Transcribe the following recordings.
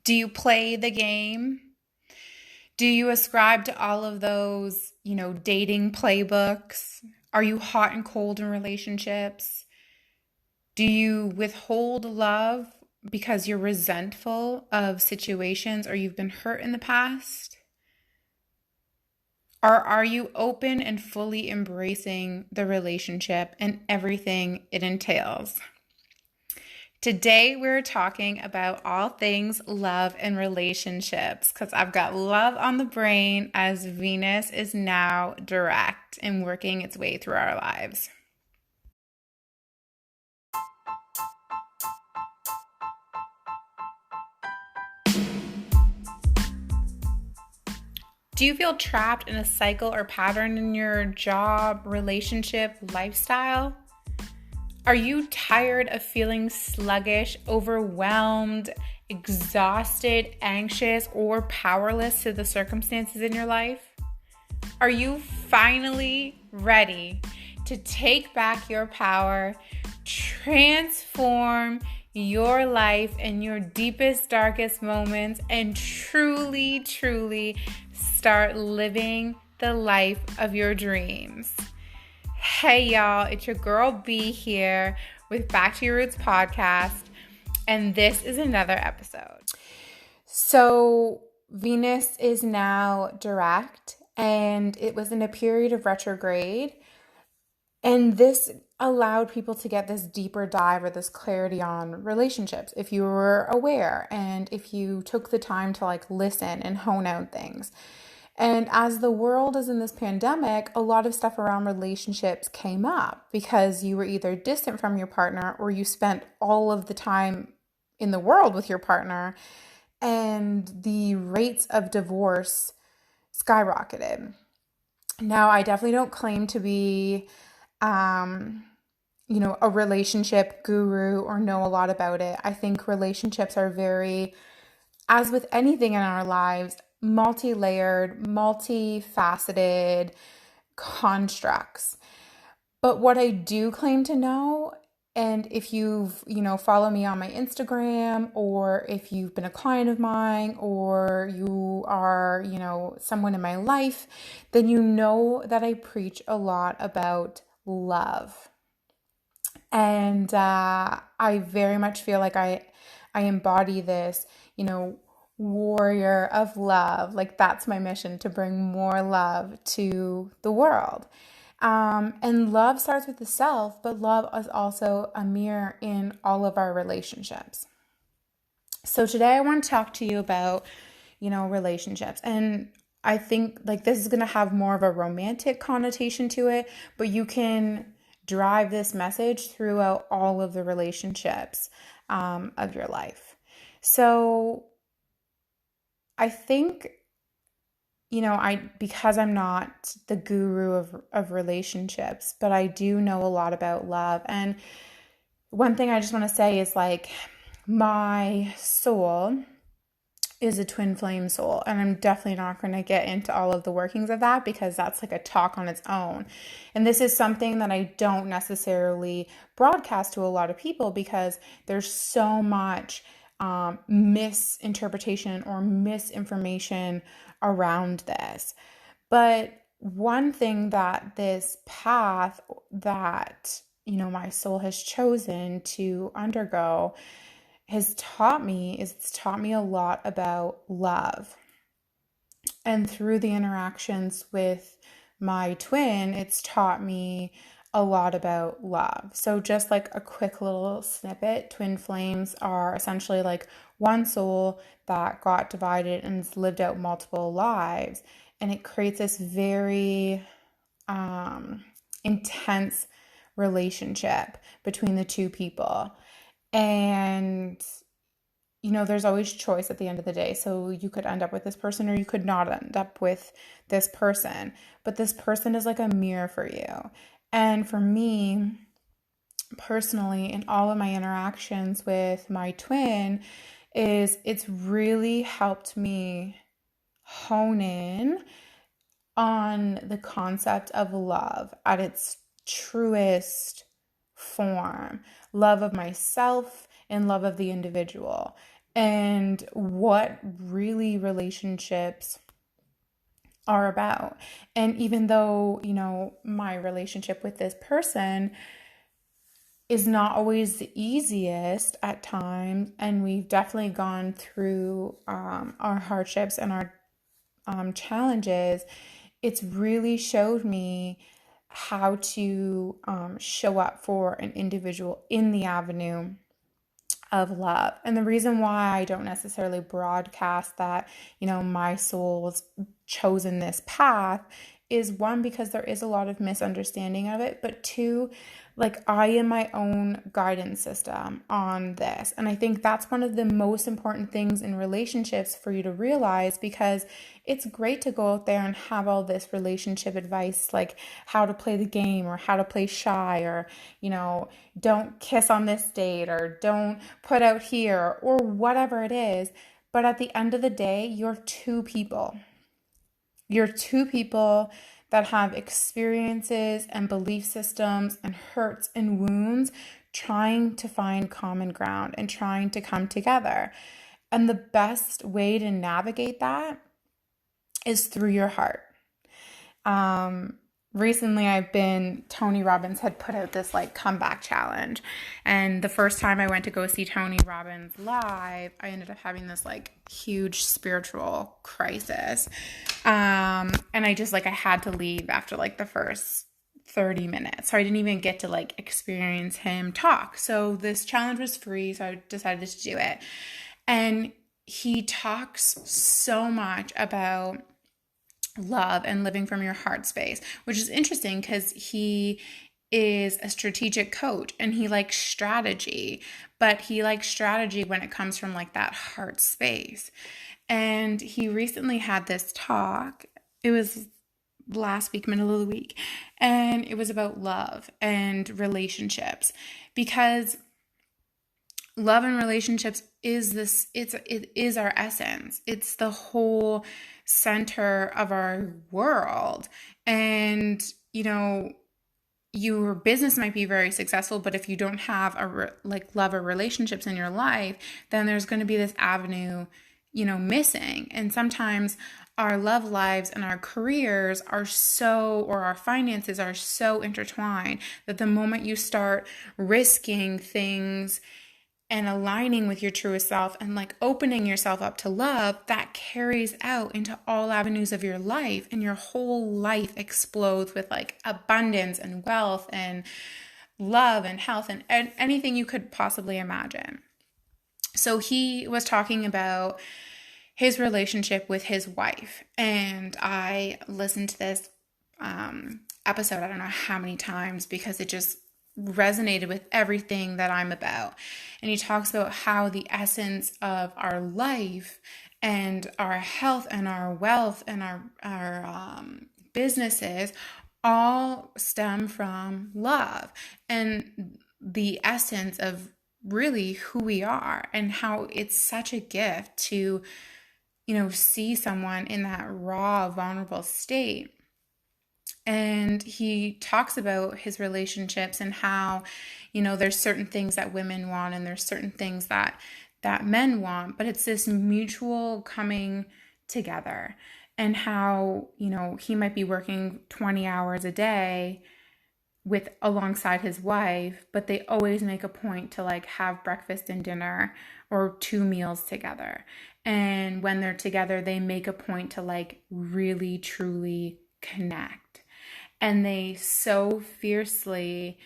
Do you play the game? Do you ascribe to all of those, dating playbooks? Are you hot and cold in relationships? Do you withhold love because you're resentful of situations or you've been hurt in the past? Or are you open and fully embracing the relationship and everything it entails? Today, we're talking about all things love and relationships because I've got love on the brain as Venus is now direct and working its way through our lives. Do you feel trapped in a cycle or pattern in your job, relationship, lifestyle? Are you tired of feeling sluggish, overwhelmed, exhausted, anxious, or powerless to the circumstances in your life? Are you finally ready to take back your power, transform your life in your deepest, darkest moments, and truly, truly start living the life of your dreams? Hey y'all, it's your girl B here with Back to Your Roots podcast, and this is another episode. So Venus is now direct, and it was in a period of retrograde, and this allowed people to get this deeper dive or this clarity on relationships if you were aware and if you took the time to listen and hone out things. And as the world is in this pandemic, a lot of stuff around relationships came up because you were either distant from your partner or you spent all of the time in the world with your partner, and the rates of divorce skyrocketed. Now, I definitely don't claim to be, a relationship guru or know a lot about it. I think relationships are very, as with anything in our lives, multi-layered, multifaceted constructs. But what I do claim to know, and if you've, follow me on my Instagram, or if you've been a client of mine, or you are, someone in my life, then you know that I preach a lot about love. And I very much feel like I embody this, warrior of love. That's my mission, to bring more love to the world. And love starts with the self, but love is also a mirror in all of our relationships. So today I want to talk to you about, relationships. And I think this is going to have more of a romantic connotation to it, but you can drive this message throughout all of the relationships of your life. So I think, because I'm not the guru of relationships, but I do know a lot about love. And one thing I just want to say is my soul is a twin flame soul. And I'm definitely not going to get into all of the workings of that because that's a talk on its own. And this is something that I don't necessarily broadcast to a lot of people because there's so much misinterpretation or misinformation around this. But one thing that this path that, my soul has chosen to undergo has taught me is it's taught me a lot about love. And through the interactions with my twin, it's taught me a lot about love. So just a quick little snippet, twin flames are essentially one soul that got divided and has lived out multiple lives. And it creates this very intense relationship between the two people. And, there's always choice at the end of the day. So you could end up with this person or you could not end up with this person. But this person is a mirror for you. And for me, personally, in all of my interactions with my twin, it's really helped me hone in on the concept of love at its truest form. Love of myself and love of the individual. and what really relationships are about. And even though, my relationship with this person is not always the easiest at times, and we've definitely gone through our hardships and our challenges, it's really showed me how to show up for an individual in the avenue of love. And the reason why I don't necessarily broadcast that, my soul's chosen this path is, one, because there is a lot of misunderstanding of it, but two, like, I am my own guidance system on this. And I think that's one of the most important things in relationships for you to realize, because it's great to go out there and have all this relationship advice, like how to play the game or how to play shy, or, don't kiss on this date or don't put out here or whatever it is. But at the end of the day, you're two people. You're two people that have experiences and belief systems and hurts and wounds, trying to find common ground and trying to come together. And the best way to navigate that is through your heart. Recently Tony Robbins had put out this like comeback challenge. And the first time I went to go see Tony Robbins live, I ended up having this like huge spiritual crisis. And I just I had to leave after like the first 30 minutes. So I didn't even get to like experience him talk. So this challenge was free, so I decided to do it. And he talks so much about love and living from your heart space, which is interesting because he is a strategic coach and he likes strategy, but he likes strategy when it comes from like that heart space. And he recently had this talk. It was last week, middle of the week, and it was about love and relationships, because love and relationships it is our essence. It's the whole center of our world. And, your business might be very successful, but if you don't have love or relationships in your life, then there's going to be this avenue, missing. And sometimes our love lives and our careers or our finances are so intertwined that the moment you start risking things and aligning with your truest self and like opening yourself up to love, that carries out into all avenues of your life, and your whole life explodes with like abundance and wealth and love and health and anything you could possibly imagine. So he was talking about his relationship with his wife, and I listened to this episode I don't know how many times, because it just resonated with everything that I'm about. And he talks about how the essence of our life and our health and our wealth and our businesses all stem from love, and the essence of really who we are, and how it's such a gift to see someone in that raw, vulnerable state. And he talks about his relationships and how, there's certain things that women want and there's certain things that men want, but it's this mutual coming together. And how, he might be working 20 hours a day alongside his wife, but they always make a point to like have breakfast and dinner or 2 meals together. And when they're together, they make a point to like really, truly connect. And they so fiercely,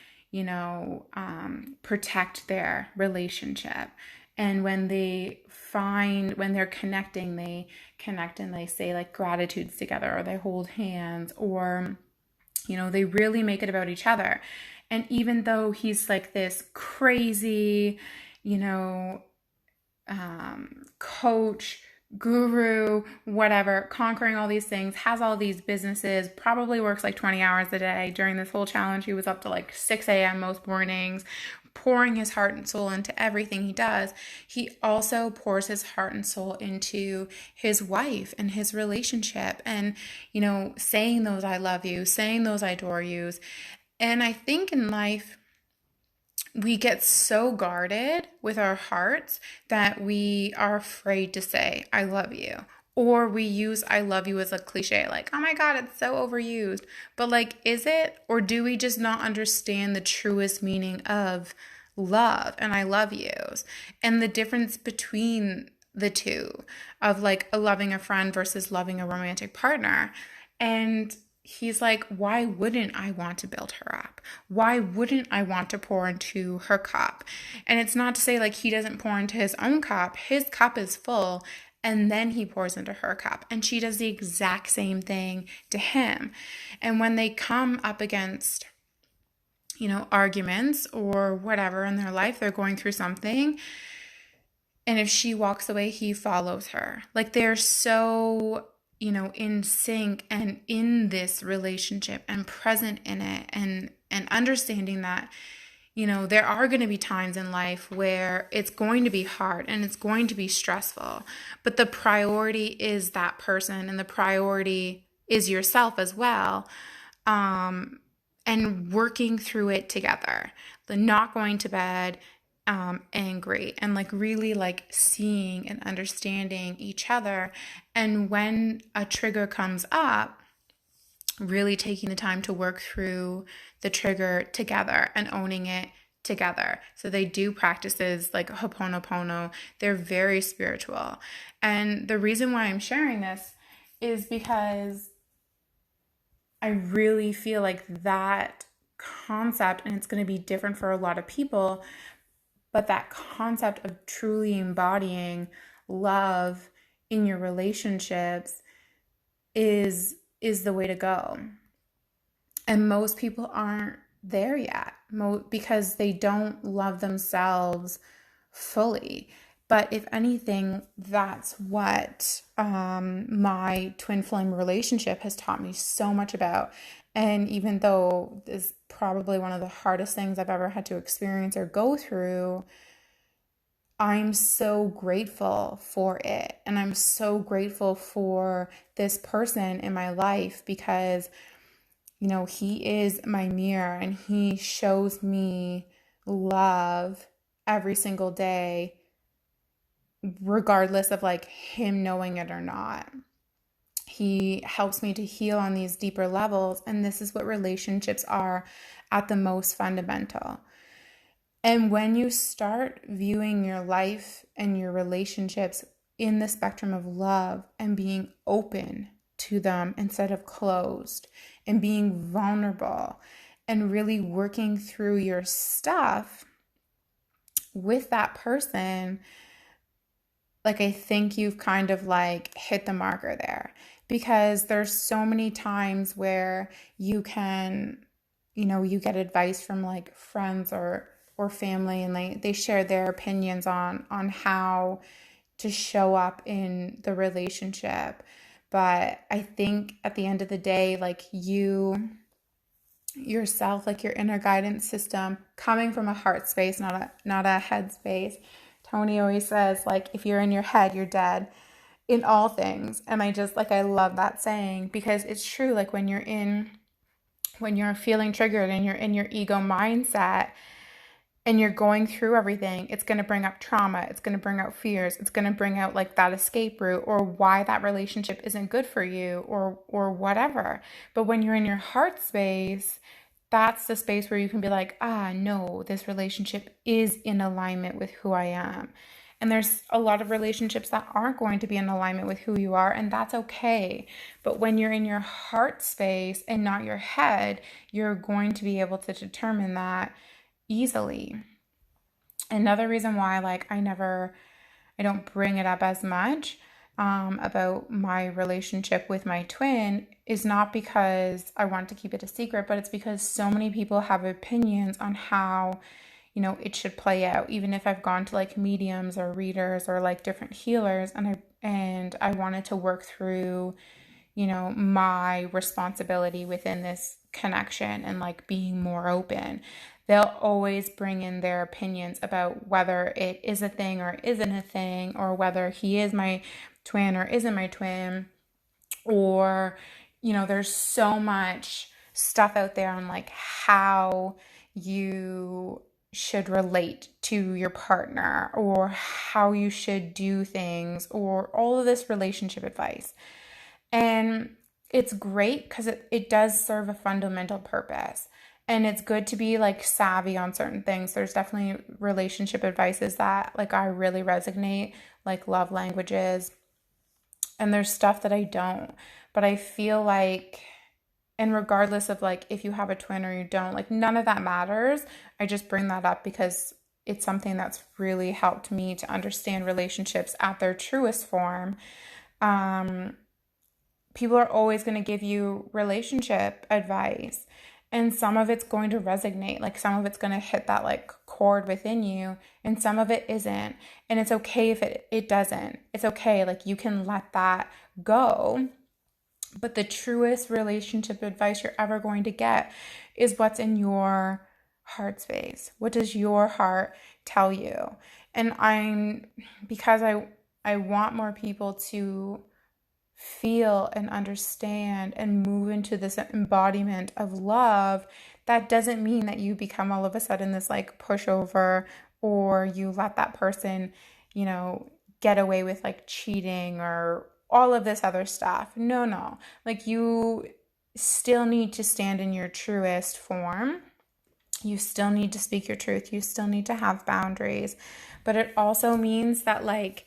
protect their relationship. And when they're connecting, they connect and they say like gratitudes together, or they hold hands, or, they really make it about each other. And even though he's like this crazy, coach, guru, whatever, conquering all these things, has all these businesses, probably works like 20 hours a day. During this whole challenge, he was up to like 6 a.m. most mornings, pouring his heart and soul into everything he does. He also pours his heart and soul into his wife and his relationship, and, saying those I love you, saying those I adore yous. And I think in life, we get so guarded with our hearts that we are afraid to say, I love you. Or we use I love you as a cliche, like, oh my God, it's so overused. But like, is it? Or do we just not understand the truest meaning of love and I love yous? And the difference between the two of like loving a friend versus loving a romantic partner. And he's like, why wouldn't I want to build her up? Why wouldn't I want to pour into her cup? And it's not to say like he doesn't pour into his own cup. His cup is full and then he pours into her cup. And she does the exact same thing to him. And when they come up against, arguments or whatever in their life, they're going through something. And if she walks away, he follows her. Like they're so in sync and in this relationship and present in it and understanding that there are going to be times in life where it's going to be hard and it's going to be stressful, but the priority is that person and the priority is yourself as well. And working through it together, the not going to bed angry, and like really like seeing and understanding each other. And when a trigger comes up, really taking the time to work through the trigger together and owning it together. So they do practices like Ho'oponopono. They're very spiritual. And the reason why I'm sharing this is because I really feel like that concept, and it's going to be different for a lot of people, but that concept of truly embodying love in your relationships is the way to go. And most people aren't there yet because they don't love themselves fully. But if anything, that's what my twin flame relationship has taught me so much about. And even though this is probably one of the hardest things I've ever had to experience or go through, I'm so grateful for it. And I'm so grateful for this person in my life because, he is my mirror and he shows me love every single day, regardless of like him knowing it or not. He helps me to heal on these deeper levels. And this is what relationships are at the most fundamental. And when you start viewing your life and your relationships in the spectrum of love and being open to them instead of closed and being vulnerable and really working through your stuff with that person, like I think you've kind of like hit the marker there, because there's so many times where you can, you get advice from like friends or family, and they share their opinions on how to show up in the relationship. But I think at the end of the day, like you yourself, like your inner guidance system, coming from a heart space, not a head space. Tony always says, like, if you're in your head, you're dead in all things. And I love that saying because it's true. Like when you're feeling triggered and you're in your ego mindset and you're going through everything, it's going to bring up trauma. It's going to bring out fears. It's going to bring out like that escape route or why that relationship isn't good for you or whatever. But when you're in your heart space, that's the space where you can be like, no, this relationship is in alignment with who I am. And there's a lot of relationships that aren't going to be in alignment with who you are, and that's okay. But when you're in your heart space and not your head, you're going to be able to determine that easily. Another reason why I don't bring it up as much about my relationship with my twin is not because I want to keep it a secret, but it's because so many people have opinions on how it should play out. Even if I've gone to like mediums or readers or like different healers, and I wanted to work through my responsibility within this connection and like being more open, they'll always bring in their opinions about whether it is a thing or isn't a thing, or whether he is my twin or isn't my twin, or there's so much stuff out there on like how you should relate to your partner or how you should do things or all of this relationship advice. And it's great because it does serve a fundamental purpose. And it's good to be like savvy on certain things. There's definitely relationship advices that like I really resonate, like love languages. And there's stuff that I don't. But I feel like, and regardless of like if you have a twin or you don't, like none of that matters. I just bring that up because it's something that's really helped me to understand relationships at their truest form. Um, People are always going to give you relationship advice, and some of it's going to resonate, like some of it's going to hit that like chord within you, and some of it isn't. And it's okay if it doesn't. It's okay, like you can let that go. But the truest relationship advice you're ever going to get is what's in your heart space. What does your heart tell you? And because I want more people to feel and understand and move into this embodiment of love, that doesn't mean that you become all of a sudden this like pushover, or you let that person, get away with like cheating or all of this other stuff. No, no. Like you still need to stand in your truest form. You still need to speak your truth. You still need to have boundaries. But it also means that like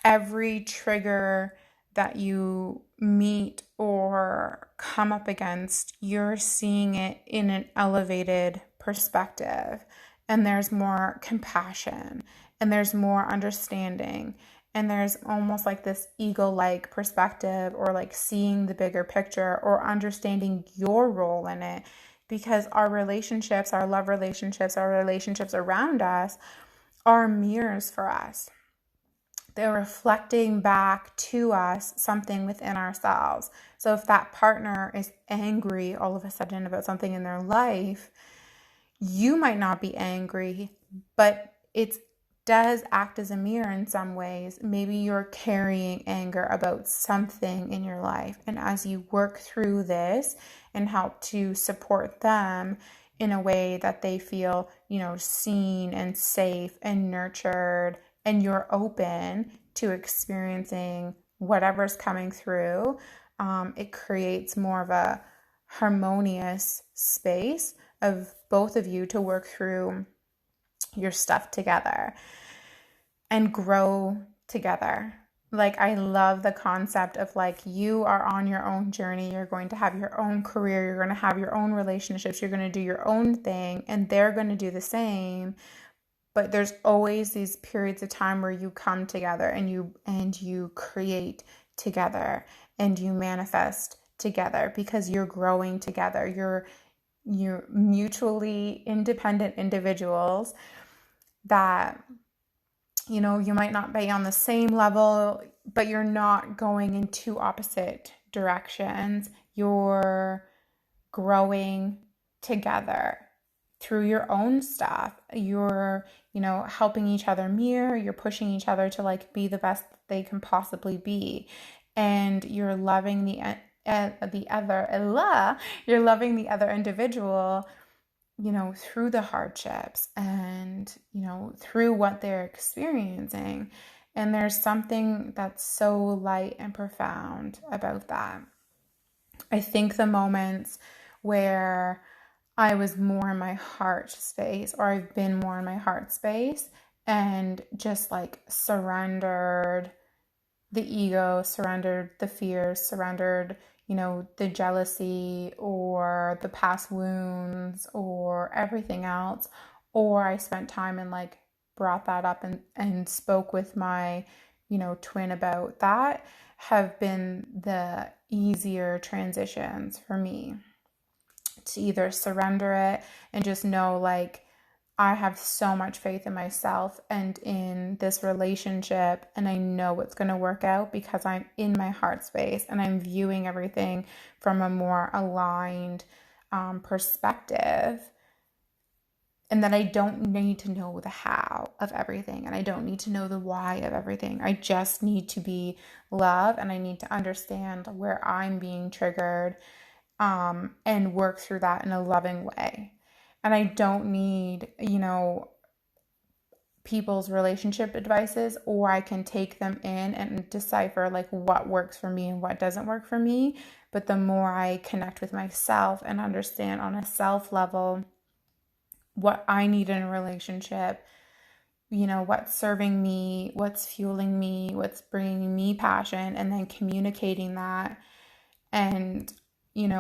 every trigger that you meet or come up against, you're seeing it in an elevated perspective. And there's more compassion and there's more understanding. And there's almost like this eagle-like perspective, or like seeing the bigger picture or understanding your role in it. Because our relationships, our love relationships, our relationships around us are mirrors for us. They're reflecting back to us something within ourselves. So if that partner is angry all of a sudden about something in their life, you might not be angry, but it does act as a mirror in some ways. Maybe you're carrying anger about something in your life. And as you work through this and help to support them in a way that they feel, seen and safe and nurtured, and you're open to experiencing whatever's coming through, it creates more of a harmonious space of both of you to work through your stuff together and grow together. Like, I love the concept of like, you are on your own journey. You're going to have your own career. You're going to have your own relationships. You're going to do your own thing, and they're going to do the same. But there's always these periods of time where you come together and you create together and you manifest together because you're growing together. You're mutually independent individuals that, you might not be on the same level, but you're not going in two opposite directions. You're growing together through your own stuff. You're, helping each other mirror. You're pushing each other to like be the best they can possibly be. And you're loving you're loving the other individual, through the hardships and, through what they're experiencing. And there's something that's so light and profound about that. I think the moments where I was more in my heart space, or I've been more in my heart space, and just like surrendered the ego, surrendered the fears, surrendered, the jealousy or the past wounds or everything else. Or I spent time and like brought that up and spoke with my, twin about that, have been the easier transitions for me to either surrender it and just know like I have so much faith in myself and in this relationship, and I know it's going to work out because I'm in my heart space and I'm viewing everything from a more aligned perspective. And that I don't need to know the how of everything, and I don't need to know the why of everything. I just need to be love, and I need to understand where I'm being triggered and work through that in a loving way. and I don't need, people's relationship advices, or I can take them in and decipher like what works for me and what doesn't work for me. But the more I connect with myself and understand on a self level what I need in a relationship, what's serving me, what's fueling me, what's bringing me passion, and then communicating that and,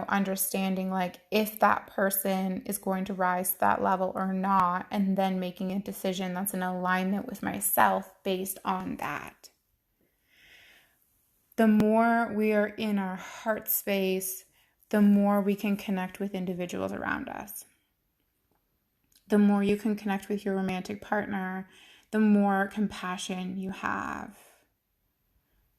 understanding like if that person is going to rise to that level or not, and then making a decision that's in alignment with myself based on that. The more we are in our heart space, the more we can connect with individuals around us. The more you can connect with your romantic partner, the more compassion you have.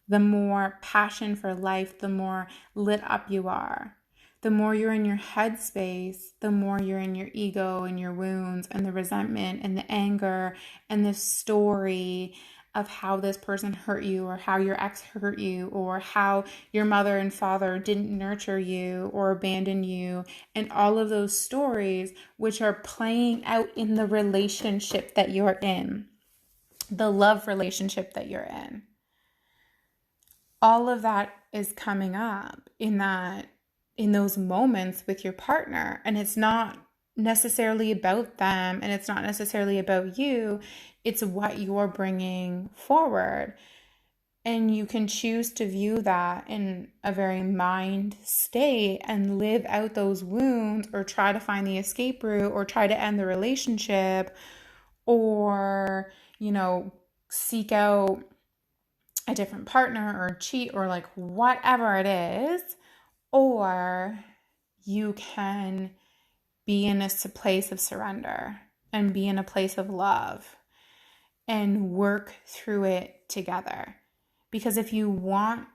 The more passion for life, the more lit up you are. The more you're in your head space, the more you're in your ego and your wounds and the resentment and the anger and the story of how this person hurt you, or how your ex hurt you, or how your mother and father didn't nurture you or abandon you, and all of those stories which are playing out in the relationship that you're in, the love relationship that you're in. All of that is coming up in those moments with your partner, and it's not necessarily about them, and it's not necessarily about you. It's what you're bringing forward, and you can choose to view that in a very mind state and live out those wounds, or try to find the escape route, or try to end the relationship, or seek out a different partner or cheat, or like whatever it is. Or you can be in a place of surrender and be in a place of love and work through it together. Because if you want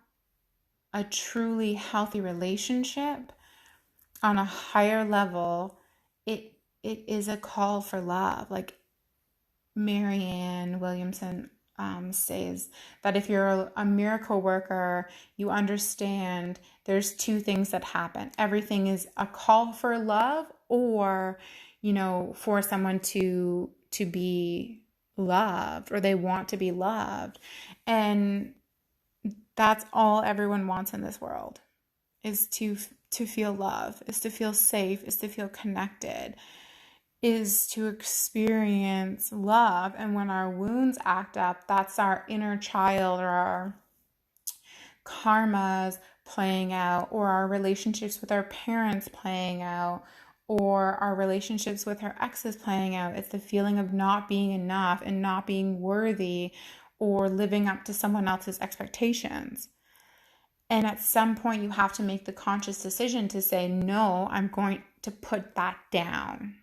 a truly healthy relationship on a higher level, it is a call for love. Like Marianne Williamson says that if you're a miracle worker, you understand there's two things that happen. Everything is a call for love, or for someone to be loved, or they want to be loved. And that's all everyone wants in this world, is to feel love, is to feel safe, is to feel connected, is to experience love. And when our wounds act up, that's our inner child, or our karmas playing out, or our relationships with our parents playing out, or our relationships with our exes playing out. It's the feeling of not being enough and not being worthy, or living up to someone else's expectations. And at some point you have to make the conscious decision to say, no, I'm going to put that down.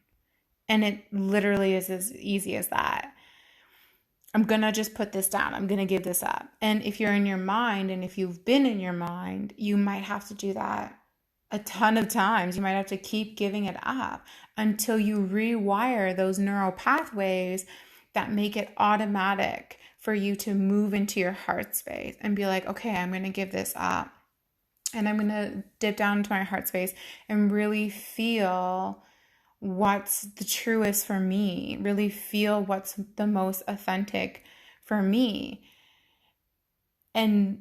And it literally is as easy as that. I'm going to just put this down. I'm going to give this up. And if you're in your mind, and if you've been in your mind, you might have to do that a ton of times. You might have to keep giving it up until you rewire those neural pathways that make it automatic for you to move into your heart space and be like, okay, I'm going to give this up. And I'm going to dip down into my heart space and really feel what's the truest for me, really feel what's the most authentic for me, and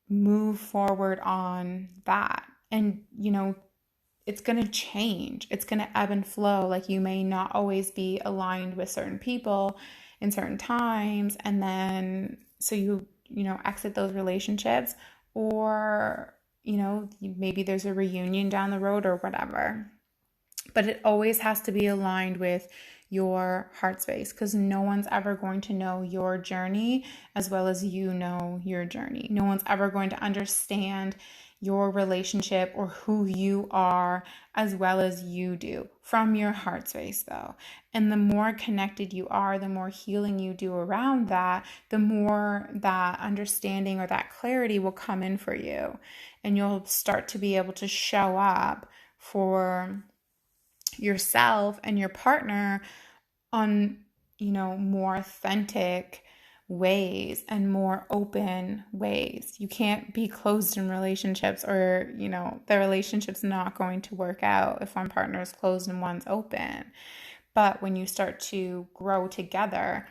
move forward on that. And, it's going to change. It's going to ebb and flow. Like, you may not always be aligned with certain people in certain times. And then, so you exit those relationships, or, maybe there's a reunion down the road or whatever. But it always has to be aligned with your heart space, because no one's ever going to know your journey as well as you know your journey. No one's ever going to understand your relationship or who you are as well as you do from your heart space, though. And the more connected you are, the more healing you do around that, the more that understanding or that clarity will come in for you. And you'll start to be able to show up for yourself and your partner on, more authentic, ways and more open ways. You can't be closed in relationships, or, the relationship's not going to work out if one partner is closed and one's open. But when you start to grow together,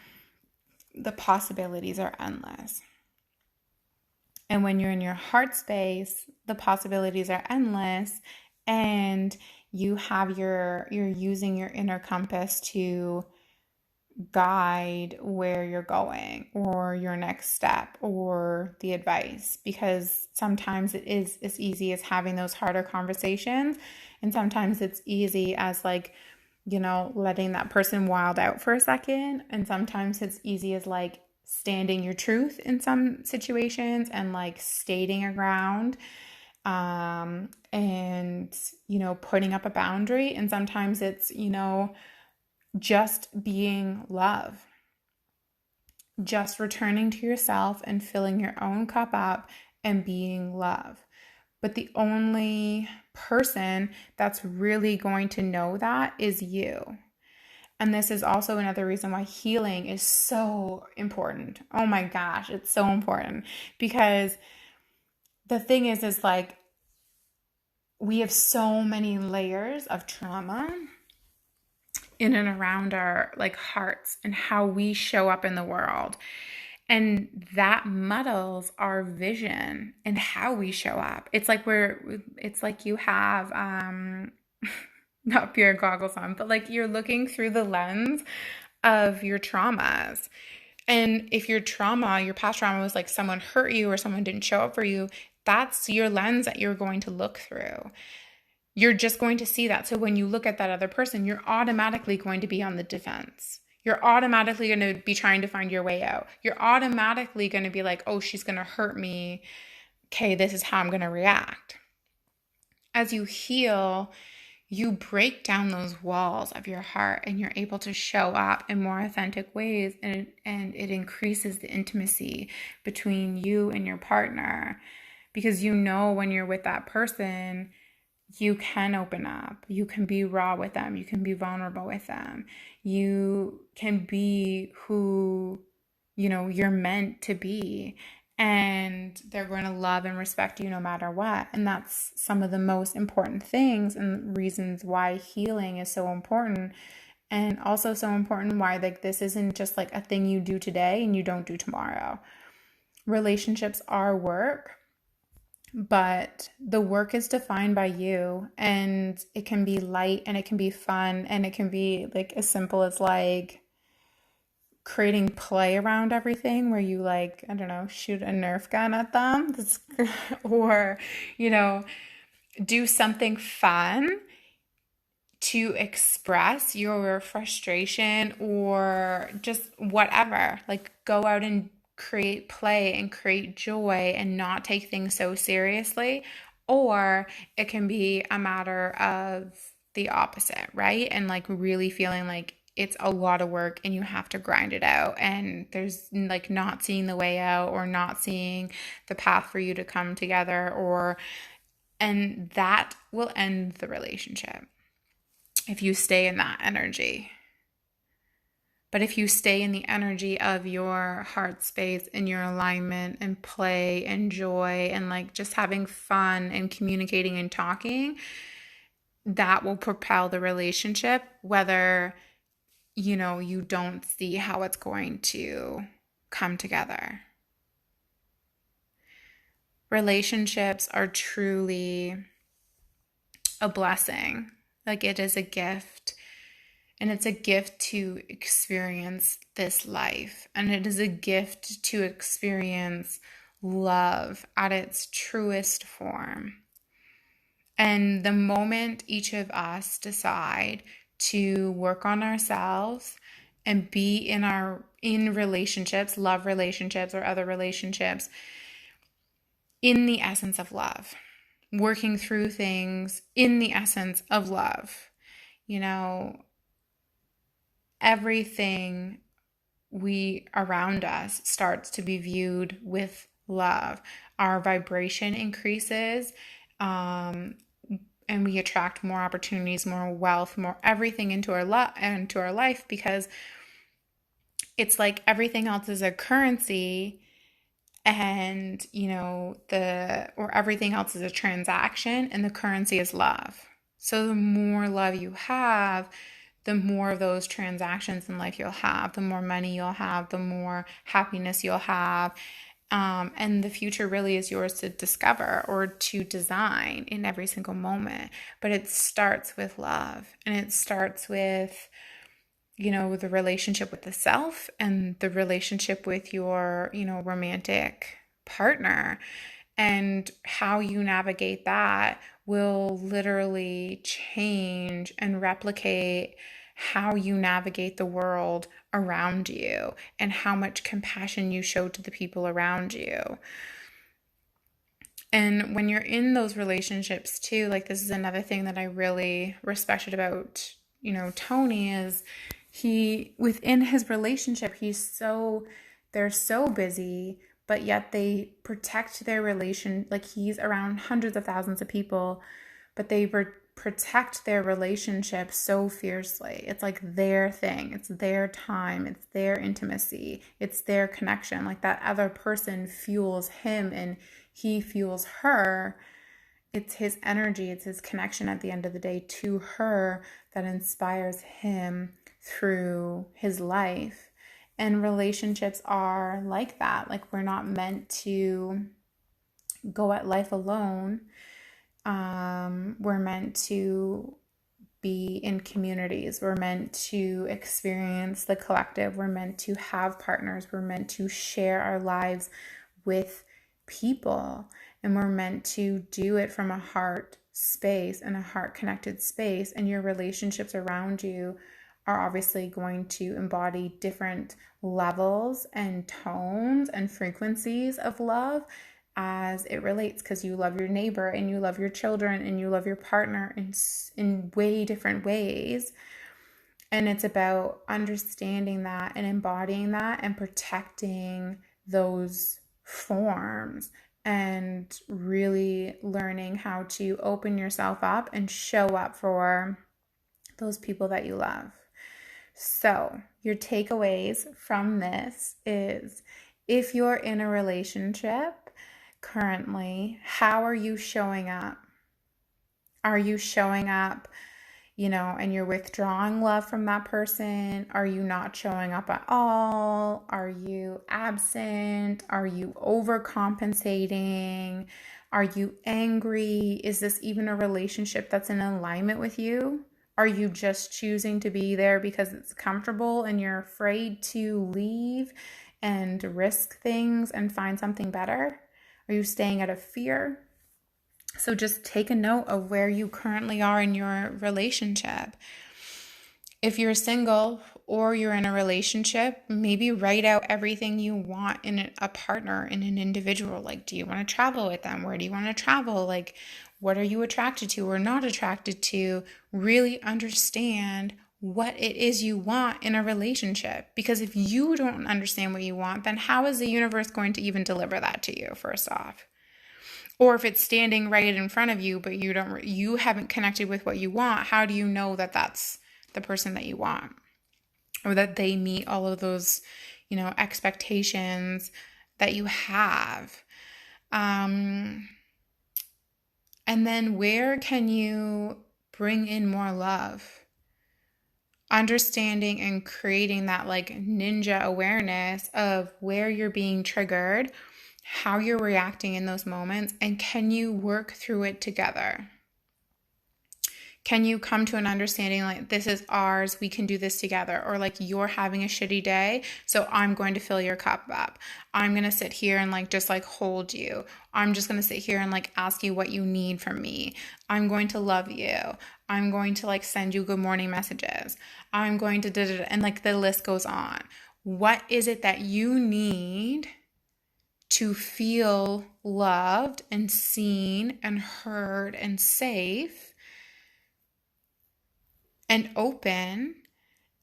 the possibilities are endless. And when you're in your heart space, the possibilities are endless, and you're using your inner compass to guide where you're going, or your next step, or the advice, because sometimes it is as easy as having those harder conversations, and sometimes it's easy as letting that person wild out for a second, and sometimes it's easy as standing your truth in some situations and stating your ground, and putting up a boundary, and sometimes it's just being love, just returning to yourself and filling your own cup up and being love. But the only person that's really going to know that is you. And this is also another reason why healing is so important. Oh my gosh, it's so important. Because the thing is we have so many layers of trauma in and around our hearts and how we show up in the world. And that muddles our vision and how we show up. It's like you have not VR goggles on, but you're looking through the lens of your traumas. And if your past trauma was someone hurt you or someone didn't show up for you, that's your lens that you're going to look through. You're just going to see that. So when you look at that other person, you're automatically going to be on the defense. You're automatically going to be trying to find your way out. You're automatically going to be oh, she's going to hurt me. Okay, this is how I'm going to react. As you heal, you break down those walls of your heart, and you're able to show up in more authentic ways, and it increases the intimacy between you and your partner, because when you're with that person, you can open up, you can be raw with them, you can be vulnerable with them, you can be who you're meant to be, and they're going to love and respect you no matter what. And that's some of the most important things and reasons why healing is so important, and also so important why this isn't just a thing you do today and you don't do tomorrow. Relationships are work, but the work is defined by you, and it can be light, and it can be fun, and it can be as simple as creating play around everything, where you I don't know, shoot a Nerf gun at them, or do something fun to express your frustration, or just whatever, go out and create play and create joy and not take things so seriously. Or it can be a matter of the opposite, right? And really feeling it's a lot of work and you have to grind it out, and there's not seeing the way out, or not seeing the path for you to come together, and that will end the relationship if you stay in that energy. But if you stay in the energy of your heart space and your alignment and play and joy and just having fun and communicating and talking, that will propel the relationship, whether you don't see how it's going to come together. Relationships are truly a blessing. It is a gift. And it's a gift to experience this life. And it is a gift to experience love at its truest form. And the moment each of us decide to work on ourselves and be in relationships, love relationships or other relationships, in the essence of love, working through things in the essence of love, everything around us starts to be viewed with love. Our vibration increases, and we attract more opportunities, more wealth, more everything into our life, because it's like everything else is a currency, and or everything else is a transaction, and the currency is love. So the more love you have, the more of those transactions in life you'll have, the more money you'll have, the more happiness you'll have. And the future really is yours to discover or to design in every single moment. But it starts with love, and it starts with the relationship with the self and the relationship with your, romantic partner. And how you navigate that will literally change and replicate how you navigate the world around you and how much compassion you show to the people around you. And when you're in those relationships too, like this is another thing that I really respected about, Tony, is within his relationship, they're so busy, but yet they protect their relation. Like he's around hundreds of thousands of people, but they protect their relationship so fiercely. It's like their thing. It's their time. It's their intimacy. It's their connection. Like that other person fuels him and he fuels her. It's his energy. It's his connection at the end of the day to her that inspires him through his life. And relationships are like that. Like we're not meant to go at life alone. We're meant to be in communities. We're meant to experience the collective. We're meant to have partners. We're meant to share our lives with people. And we're meant to do it from a heart space and a heart connected space. And your relationships around you are obviously going to embody different levels and tones and frequencies of love as it relates, because you love your neighbor and you love your children and you love your partner in way different ways. And it's about understanding that and embodying that and protecting those forms and really learning how to open yourself up and show up for those people that you love. So your takeaways from this is, if you're in a relationship currently, how are you showing up? Are you showing up, and you're withdrawing love from that person? Are you not showing up at all? Are you absent? Are you overcompensating? Are you angry? Is this even a relationship that's in alignment with you? Are you just choosing to be there because it's comfortable and you're afraid to leave and risk things and find something better? Are you staying out of fear? So just take a note of where you currently are in your relationship. If you're single or you're in a relationship, maybe write out everything you want in a partner, in an individual. Like, do you want to travel with them? Where do you want to travel? Like, what are you attracted to or not attracted to? Really understand what it is you want in a relationship. Because if you don't understand what you want, then how is the universe going to even deliver that to you, first off? Or if it's standing right in front of you, but you haven't connected with what you want, how do you know that that's the person that you want? Or that they meet all of those, expectations that you have? And then where can you bring in more love? Understanding and creating that like ninja awareness of where you're being triggered, how you're reacting in those moments, and can you work through it together? Can you come to an understanding like, this is ours, we can do this together? Or like, you're having a shitty day, so I'm going to fill your cup up. I'm going to sit here and like just like hold you. I'm just going to sit here and like ask you what you need from me. I'm going to love you. I'm going to like send you good morning messages. I'm going to and like the list goes on. What is it that you need to feel loved and seen and heard and safe and open?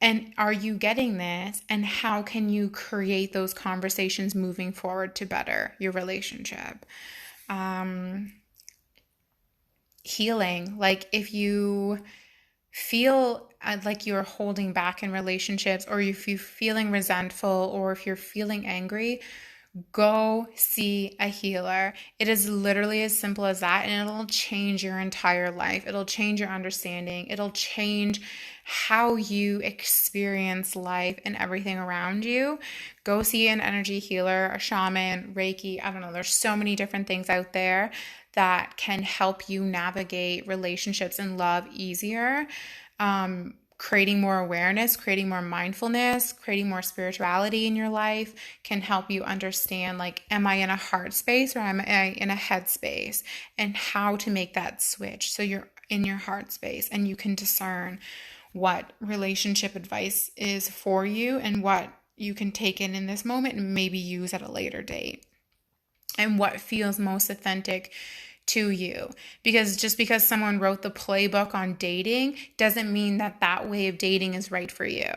And are you getting this? And how can you create those conversations moving forward to better your relationship? Healing. Like if you feel like you're holding back in relationships, or if you're feeling resentful, or if you're feeling angry, go see a healer. It is literally as simple as that, and it'll change your entire life. It'll change your understanding. It'll change how you experience life and everything around you. Go see an energy healer, a shaman, Reiki. I don't know. There's so many different things out there that can help you navigate relationships and love easier. Creating more awareness, creating more mindfulness, creating more spirituality in your life can help you understand, like, am I in a heart space or am I in a head space, and how to make that switch so you're in your heart space and you can discern what relationship advice is for you and what you can take in this moment and maybe use at a later date, and what feels most authentic to you. Because just because someone wrote the playbook on dating doesn't mean that that way of dating is right for you.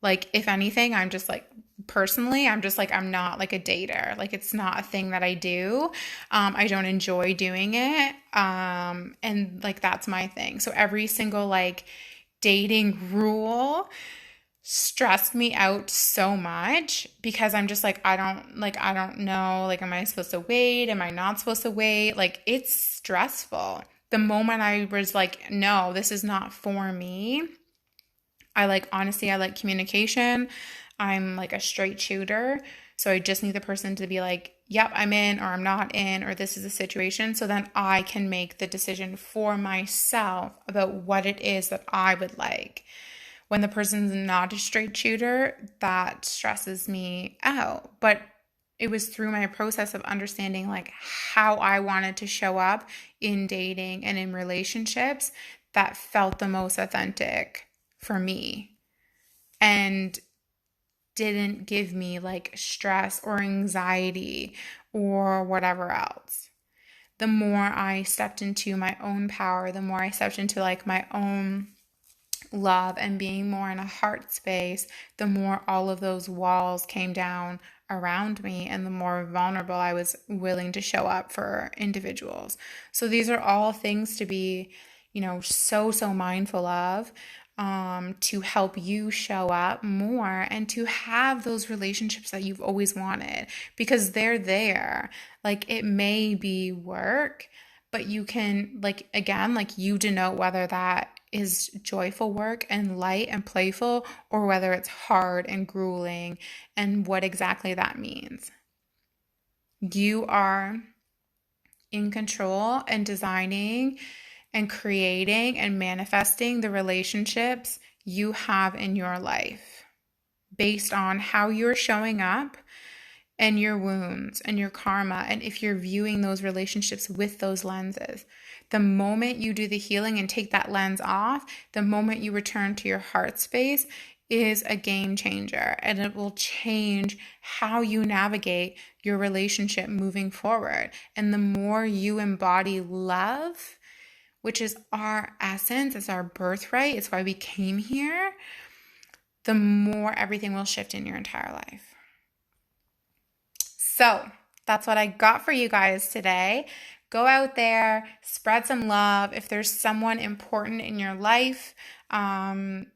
Like, if anything, I'm just like, personally, I'm just like, I'm not like a dater. Like, it's not a thing that I do. I don't enjoy doing it. And like, that's my thing. So every single like dating rule stressed me out so much, because I'm just like, I don't know, like, am I supposed to wait? Am I not supposed to wait? Like, it's stressful. The moment I was like, no, this is not for me. I like communication. I'm like a straight shooter. So I just need the person to be like, yep, I'm in, or I'm not in, or this is a situation. So then I can make the decision for myself about what it is that I would like. When the person's not a straight shooter, that stresses me out. But it was through my process of understanding like how I wanted to show up in dating and in relationships that felt the most authentic for me and didn't give me like stress or anxiety or whatever else. The more I stepped into my own power, the more I stepped into like my own love and being more in a heart space, the more all of those walls came down around me, and the more vulnerable I was willing to show up for individuals. So these are all things to be, so mindful of, to help you show up more and to have those relationships that you've always wanted, because they're there. Like, it may be work, but you can, like, again, like, you denote whether that is joyful work and light and playful, or whether it's hard and grueling, and what exactly that means. You are in control and designing and creating and manifesting the relationships you have in your life based on how you're showing up and your wounds and your karma, and if you're viewing those relationships with those lenses. The moment you do the healing and take that lens off, the moment you return to your heart space is a game changer, and it will change how you navigate your relationship moving forward. And the more you embody love, which is our essence, it's our birthright, it's why we came here, the more everything will shift in your entire life. So that's what I got for you guys today. Go out there, spread some love. If there's someone important in your life, then,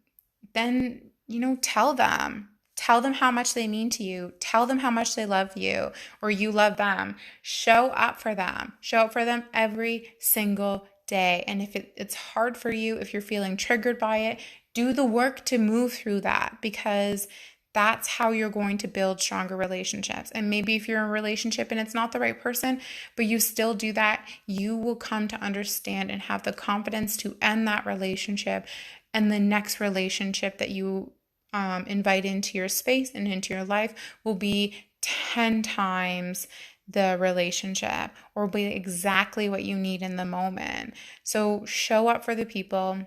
tell them. Tell them how much they mean to you. Tell them how much they love you, or you love them. Show up for them. Show up for them every single day. And if it's hard for you, if you're feeling triggered by it, do the work to move through that, because that's how you're going to build stronger relationships. And maybe if you're in a relationship and it's not the right person, but you still do that, you will come to understand and have the confidence to end that relationship. And the next relationship that you invite into your space and into your life will be 10 times the relationship, or be exactly what you need in the moment. So show up for the people.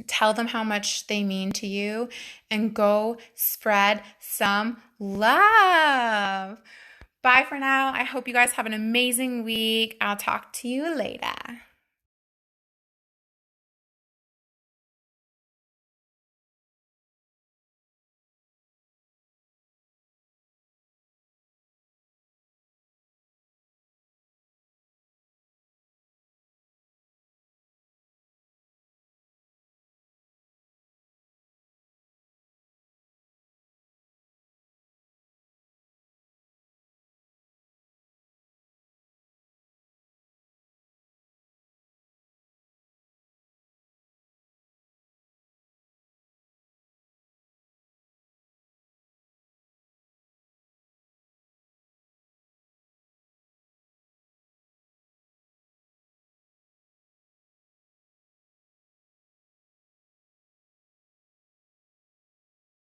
Tell them how much they mean to you, and go spread some love. Bye for now. I hope you guys have an amazing week. I'll talk to you later.